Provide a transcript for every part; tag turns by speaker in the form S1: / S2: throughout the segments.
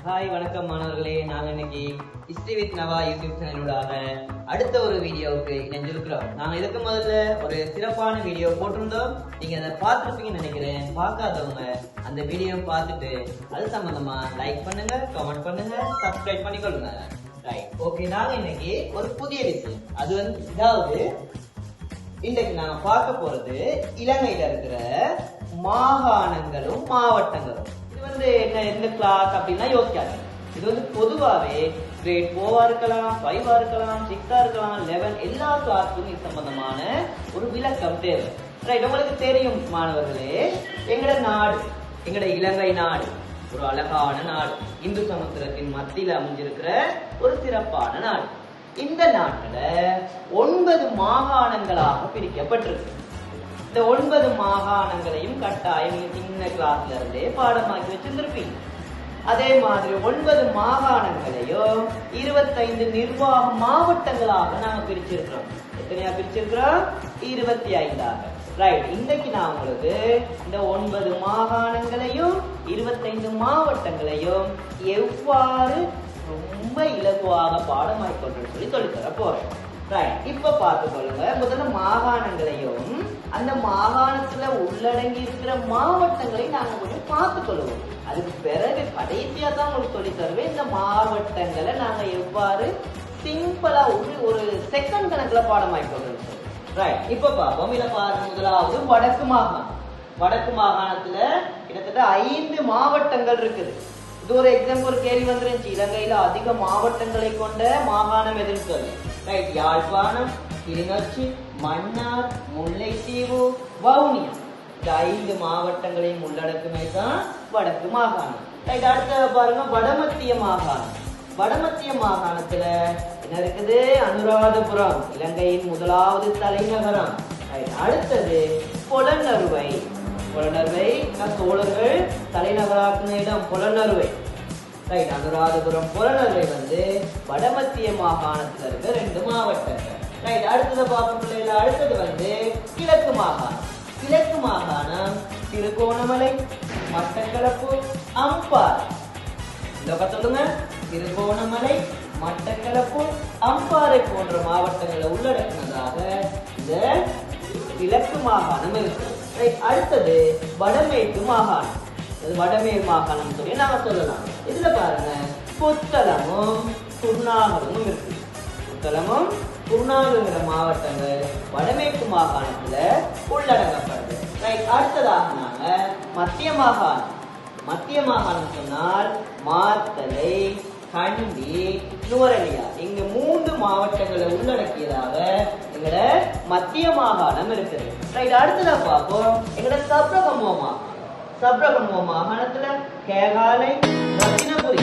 S1: Hi வணக்கம் மாணவர்களே. நாங்க இன்னைக்கு ஹிஸ்டரி வித் நவா யூடியூப் சேனலோட அடுத்த ஒரு வீடியோவுக்கு இணைஞ்சிருக்கிறோம். நாங்க இதுக்கு முதல்ல ஒரு சிறப்பான வீடியோ போட்டிருந்தோம். நீங்க அதை பார்த்துருப்பீங்கன்னு நினைக்கிறேன். பார்க்காதவங்க அந்த வீடியோ பார்த்துட்டு அது சம்பந்தமா லைக் பண்ணுங்க, கமெண்ட் பண்ணுங்க, சப்ஸ்கிரைப் பண்ணிக்கொள்ளுங்க. Right, okay. நாங்க இன்னைக்கு ஒரு புதிய விஷயம், அது இதாவது இன்றைக்கு நாங்க பார்க்க போறது இலங்கையில இருக்கிற மாகாணங்களும் மாவட்டங்களும். இது எந்த கிளாஸ் அப்படின்னா யோசிக்காது. இது பொதுவாவே கிரேட் 4 இருக்கலாம், 5 இருக்கலாம், 6 இருக்கலாம், 11 எல்லா கிளாஸுக்கும் இது சம்பந்தமான ஒரு விளக்கம் தேவை. ரைட், உங்களுக்கு தெரியும் மாணவர்களே, எங்கட நாடு, எங்கட இலங்கை நாடு ஒரு அழகான நாடு. இந்து சமுத்திரத்தின் மத்தியில் அமைஞ்சிருக்கிற ஒரு சிறப்பான நாடு. இந்த நாட்டுல 9 மாகாணங்களாக பிரிக்கப்பட்டிருக்கு. இந்த 9 மாகாணங்களையும் கட்டாயம் சின்ன கிளாஸ்ல இருந்தே பாடமாக்கி வச்சிருந்திருப்பீங்க. அதே மாதிரி 9 மாகாணங்களையும் 25 நிர்வாக மாவட்டங்களாக நாங்க பிரிச்சிருக்கிறோம். எத்தனையா பிரிச்சிருக்கிறோம்? 25ஆக. ரைட், இன்னைக்கு நான் உங்களுக்கு இந்த 9 மாகாணங்களையும் 25 மாவட்டங்களையும் எவ்வாறு ரொம்ப இலகுவாக பாடமாக்கி கொண்டு சொல்லித்தர போறேன். இப்ப பார்த்துக்கொள்ளுங்க. முதல்ல மாகாணங்களையும் அந்த மாகாணத்துல உள்ளடங்கி இருக்கிற மாவட்டங்களை நாங்க கொஞ்சம் பார்த்துக்கொள்வோம். அதுக்கு பிறகு கடைசியா தான் உங்களுக்கு சொல்லி தருவேன் இந்த மாவட்டங்களை நாங்க எவ்வாறு சிம்பிளா ஒரு செகண்ட் கணக்குல பாடமாக்கி கொண்டு. ரைட், இப்ப பார்ப்போம். இத பாருங்க. முதலாவது வடக்கு மாகாணம். வடக்கு மாகாணத்துல கிட்டத்தட்ட 5 மாவட்டங்கள் இருக்குது. இது ஒரு எக்ஸாம்பிள், ஒரு கேள்வி வந்துருந்துச்சு, இலங்கையில அதிக மாவட்டங்களை கொண்ட மாகாணம் எதுன்னு சொல்லி. ரைட், யாழ்ப்பாணம், கிளிநொச்சி, மன்னார், முல்லைத்தீவு, வவுனியா. இந்த 5 மாவட்டங்களையும் உள்ளடக்குமே தான் வடக்கு மாகாணம். ரைட், அடுத்த பாருங்க வடமத்திய மாகாணம். வடமத்திய மாகாணத்துல என்ன இருக்குது? அனுராதபுரம், இலங்கையின் முதலாவது தலைநகரம். அடுத்தது பொலன்னறுவை. பொலன்னறுவை சோழர்கள் தலைநகராக்குன இடம் பொலன்னறுவை. ரைட், அனுராதபுரம், பொலன்னறுவை வடமத்திய மாகாணத்துல இருக்க 2 மாவட்டங்கள். ரைட், அடுத்தது பார்ப்போம். அடுத்தது கிழக்கு மாகாணம். கிழக்கு மாகாணம் திருகோணமலை, மட்டக்களப்பு, அம்பாறை. இந்த சொல்லுங்க, திருகோணமலை, மட்டக்களப்பு, அம்பாறை போன்ற மாவட்டங்களை உள்ளடக்கினதாக இந்த கிழக்கு மாகாணம் இருக்கு. அடுத்தது வடமேற்கு மாகாணம். வடமேற்கு மாகாணம் சொல்லி நாம சொல்லலாம். இதுல பாருங்க, புத்தளமும் குருநாகலும் இருக்கு. புத்தளமும் குருநாகலுங்கிற மாவட்டங்கள் வடமேற்கு மாகாணத்துல உள்ளடங்கப்படுது. அடுத்ததாக நாங்க மத்திய மாகாணம். மத்திய மாகாணம் சொன்னால் மாத்தளை, கண்டி, நுவரெலியா. இங்க 3 மாவட்டங்களை உள்ளடக்கியதாக எங்கட மத்திய மாகாணம் இருக்குது. ரைட், அடுத்ததா பார்ப்போம் எங்கட சப்ரகமுவ மாகாணம். சப்ரகமுவ மாகாணத்துல கேகாலை, ரத்தினபுரி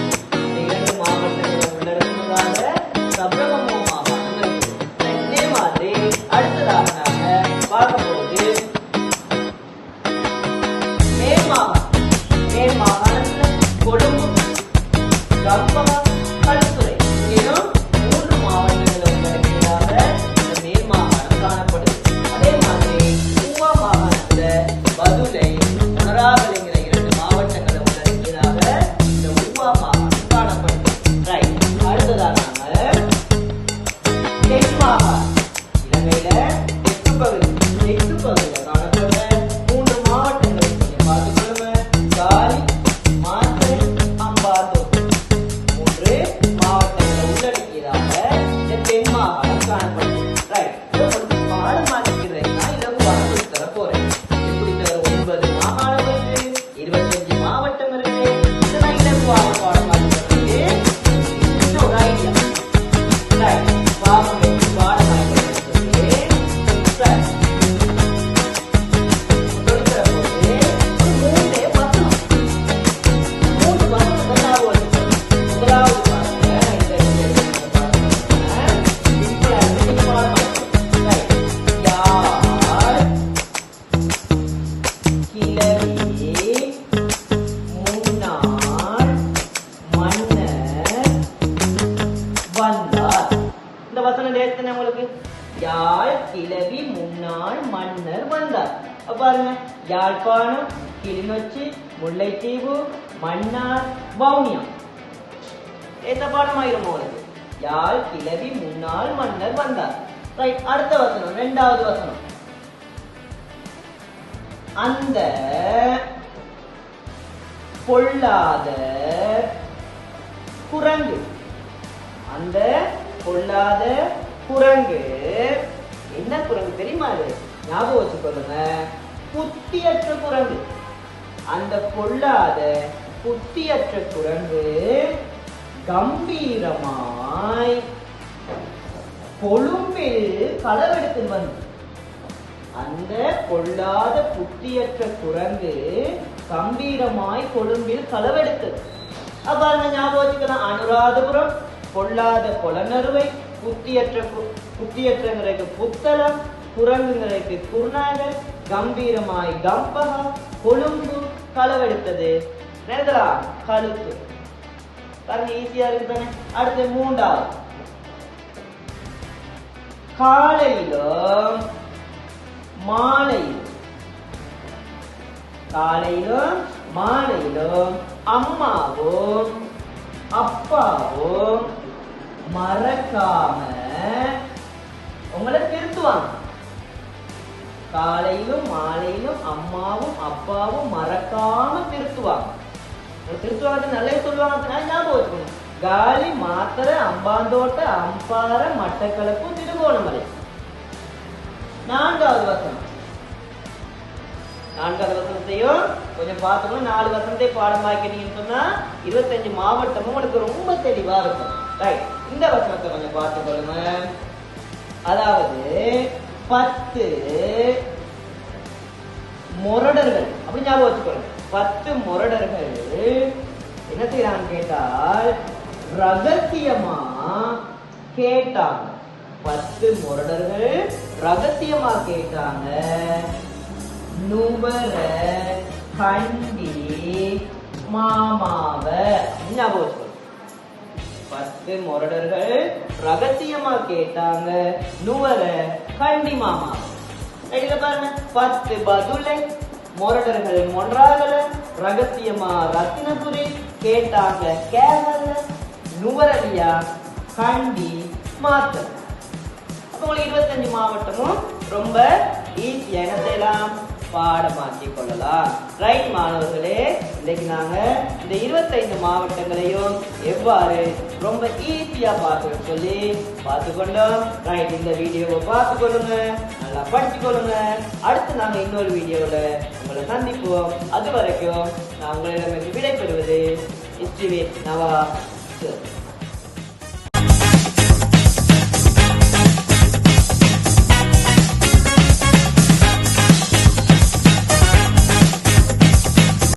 S1: 2 மாவட்டங்களை உள்ளடக்கியதாக சப்ரகமுவ மாகாணம் இருக்குது. இதே மாதிரி அடுத்ததாக நாங்க பார்க்க போது மேல் மாகாணம். மேல் மாகாணத்துல கொழும்பு, கம்பகம், களுத்துறை. இன்னும் 3 மாவட்டங்களை உள்ளடக்கியதாக இந்த மேல் மாகாணம் காணப்படுது. அதே மாதிரி ஊவா மாகாணத்துல பதுளை, மொனராகலைங்கிற 2 மாவட்டங்களை உள்ளடக்கியதாக இந்த ஊவா மாகாணம் காணப்படுது. ரைட், அடுத்ததாக நாம தென் மாகாணம். இலங்கையில தெற்கு பகுதியில் காணப்படுற 3 மாவட்டங்களை பார்த்துக்கொள்ளுங்க. காலி, மாத்தறை, அம்பாந்தோட்டை. 3 மாவட்டங்களை உள்ளடக்கியதாக இந்த தென் மாகாணம் காணப்படுது. ரைட், பாடமாக்கிறேன்னா இலகுவாக சொல்லித்தர போறேன். எப்படி தர 9 மாகாணம் இருக்கு, 25 மாவட்டம் இருக்கு. இதெல்லாம் இலகுவாக பாடமாக்கிறதுக்கு ஒரு ஐடியா. ரைட், பாடமாக்கிறதுக்கு உங்களுக்கு யாழ் கிளவி முன்னாள் மன்னர் வந்தார். பாருங்க, யாழ்ப்பாணம், கிளிநொச்சி, முல்லைத்தீவு, மன்னார், வவுனியா. ஏத்த பாடமாயிரும் உங்களுக்கு. யாழ் கிளவி முன்னாள் மன்னர் வந்தார். ரைட். அடுத்த வசனம், இரண்டாவது வசனம். அந்த பொல்லாத குரங்கு, அந்த பொல்லாத குரங்கு என்ன குரங்கு தெரியுமா? அது ஞாபகம் வச்சுக்கொள்ளுங்க, புத்தியற்ற குரங்கு. அந்த பொல்லாத புத்தியற்ற குரங்கு கம்பீரமாய் கொழும்பில் களவெடுத்து வந்து. அந்த பொல்லாத புத்தியற்ற குரங்கு கம்பீரமாய் கொழும்பில் களவெடுத்தது. அப்ப ஞாபகம் வச்சுக்கலாம், அனுராதபுரம், பொல்லாத பொலனறுவை, புத்தியற்றங்கிறதுக்கு புத்தளம், குரங்குங்கிறதுக்கு குருநாகர், கம்பீரமாய் கம்பகா, கொழும்பு களவெடுத்தது நேரங்களா கழுத்து. பாருங்க, ஈஸியா இருக்கு தானே. அடுத்து மூன்றாவது, காலையிலும் மாலையிலும், காலையிலும் மாலையிலும் அம்மாவும் அப்பாவும் மறக்காம உங்களை திருத்துவாங்க. காலையிலும் மாலையிலும் அம்மாவும் அப்பாவும் மறக்காம திருத்துவாங்க. திருத்துவாங்க நல்ல சொல்லுவாங்க, ஞாபகம் வச்சுக்கணும். காலி, மாத்தரை, அம்பாந்தோட்ட, அம்பார, மட்டக்களப்பு, திருகோணமலை. நான்காவது வசனம், நான்காவது வசனத்தையும் கொஞ்சம் பார்த்துக்கணும். 4 வசனத்தை பாடமாக்கிட்டீங்கன்னு சொன்னா 25 மாவட்டமும் உங்களுக்கு ரொம்ப தெளிவா இருக்கும். ரைட். இந்த வசனத்தை கொஞ்சம் பார்த்துக்கொள்ளுங்க. அதாவது 10 முரடர்கள், அப்படி ஞாபகம் வச்சுக்கொள்ளுங்க. 10 முரடர்கள் என்ன செய்யறான்னு கேட்டால் ரகசியமா கேட்டாங்க. 10 முரடர்கள் ரகசியமா கேட்டாங்க. நுவர கண்டி மாமாவ. ஞாபகம் வச்சுக்கொள்ளுங்க. 10 முரடர்கள் ரகசியமா கேட்டாங்க நுவர கண்டி மாமா. பாருங்க, 10 பதுளை முரடர்கள் மொன்றாகல, ரகசியமா ரத்தினபுரி கேட்டாங்க கேரள, நுவரலியா கண்டி மாத்தல். அப்ப உங்களுக்கு 25 மாவட்டமும் ரொம்ப ஈஸியா என்னத்தையெல்லாம் பாடமாக்கி கொள்ளலாம். ரைட் மாணவர்களே, இன்னைக்கு நாங்க இந்த 25 மாவட்டங்களையும் எவ்வாறு ரொம்ப ஈஸியா பார்த்து சொல்லி பார்த்துக்கொண்டோம். ரைட். இந்த வீடியோவை பார்த்து கொள்ளுங்க, நல்லா படிச்சு கொள்ளுங்க. அடுத்து நாங்க இன்னொரு வீடியோல உங்களை சந்திப்போம். அது வரைக்கும் நான் உங்களிடமிருந்து விடை பெறுவது நவா.